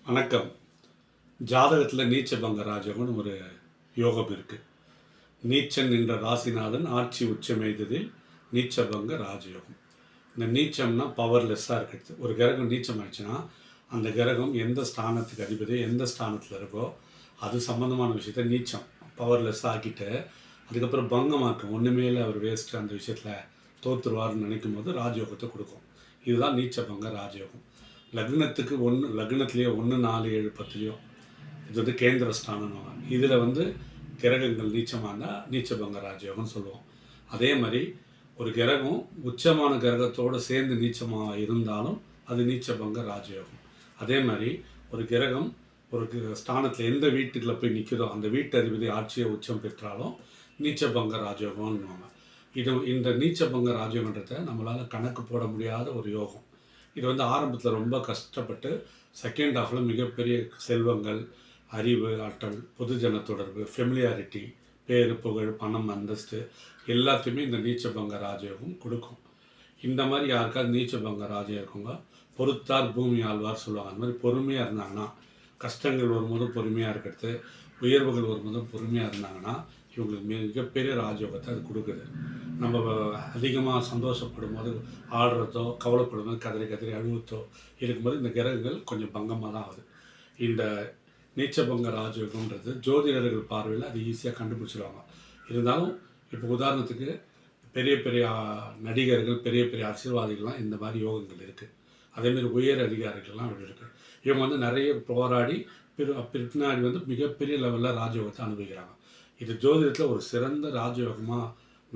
வணக்கம். ஜாதகத்தில் நீச்சபங்க ராஜயோகம்னு ஒரு யோகம் இருக்குது. நீச்சன் என்ற ராசிநாதன் ஆட்சி உச்சமெய்ததில் நீச்சபங்க ராஜயோகம். இந்த நீச்சம்னா பவர்லெஸ்ஸாக இருக்கிறது. ஒரு கிரகம் நீச்சம் ஆயிடுச்சுன்னா அந்த கிரகம் எந்த ஸ்தானத்துக்கு அதிபதி எந்த ஸ்தானத்தில் இருக்கோ அது சம்மந்தமான விஷயத்த நீச்சம் பவர்லெஸ்ஸாக ஆக்கிட்டு அதுக்கப்புறம் பங்கமாக்கும் ஒன்றுமே இல்லை, அவர் வேஸ்ட்டு, அந்த விஷயத்தில் தோற்றுருவார்னு நினைக்கும் போது ராஜயோகத்தை கொடுக்கும். இதுதான் நீச்சபங்க ராஜயோகம். லக்னத்துக்கு லக்னத்துலேயே 1, 4, 7, 10 இது வந்து கேந்திர ஸ்தானம். இதில் கிரகங்கள் நீச்சமான நீச்சபங்க ராஜயோகம்னு சொல்லுவோம். அதே மாதிரி ஒரு கிரகம் உச்சமான கிரகத்தோடு சேர்ந்து நீச்சமாக இருந்தாலும் அது நீச்சபங்க ராஜயோகம். அதே மாதிரி ஒரு கிரகம் ஒரு ஸ்தானத்தில் எந்த வீட்டுக்குள்ள போய் நிற்குதோ அந்த வீட்டு அதிபதி ஆட்சியை உச்சம் பெற்றாலும் நீச்சபங்க ராஜயோகம்னுவாங்க. இந்த நீச்சபங்க ராஜயோகன்றதை நம்மளால் கணக்கு போட முடியாத ஒரு யோகம். இது ஆரம்பத்தில் ரொம்ப கஷ்டப்பட்டு செகண்ட் ஹாஃபில் மிகப்பெரிய செல்வங்கள், அறிவு, ஆற்றல், பொதுஜன தொடர்பு, ஃபெமிலியாரிட்டி, பேரு, புகழ், பணம், அந்தஸ்து எல்லாத்தையுமே இந்த நீச்சபங்க ராஜயோகம் கொடுக்கும். இந்த மாதிரி யாருக்காவது நீச்சபங்க ராஜயோகங்க பொறுத்தார் பூமி ஆழ்வார் சொல்லுவாங்க. அந்த மாதிரி பொறுமையாக இருந்தாங்கன்னா, கஷ்டங்கள் வரும்போது பொறுமையாக இருக்கிறது, உயர்வுகள் வரும்போது பொறுமையாக இருந்தாங்கன்னா இவங்களுக்கு மிகப்பெரிய ராஜயோகத்தை அது கொடுக்குது. நம்ம அதிகமாக சந்தோஷப்படும் போது ஆடுறதோ கவலைப்படும் போது கதறி அழுவத்தோ இருக்கும்போது இந்த கிரகங்கள் கொஞ்சம் பங்கமாக தான் ஆகுது. இந்த நீச்சபங்க ராஜயோகம்ன்றது ஜோதிடர்கள் பார்வையில் அது ஈஸியாக கண்டுபிடிச்சிடுவாங்க. இருந்தாலும் இப்போ உதாரணத்துக்கு பெரிய பெரிய நடிகர்கள், பெரிய பெரிய அரசியல்வாதிகள்லாம் இந்த மாதிரி யோகங்கள் இருக்குது. அதேமாதிரி உயர் அதிகாரிகள்லாம் அப்படி இருக்குது. இவங்க நிறைய போராடி பின்னாடி மிகப்பெரிய லெவலில் ராஜயோகத்தை அனுபவிக்கிறாங்க. இது ஜோதிடத்தில் ஒரு சிறந்த ராஜயோகமாக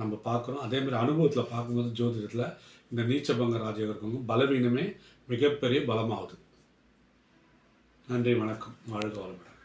நம்ம பார்க்குறோம். அதேமாதிரி அனுபவத்தில் பார்க்கும்போது ஜோதிடத்தில் இந்த நீச்சபங்க ராஜயோகம் பலவீனமே மிகப்பெரிய பலமாகுது. நன்றி, வணக்கம், வாழ்க வளமுடன்.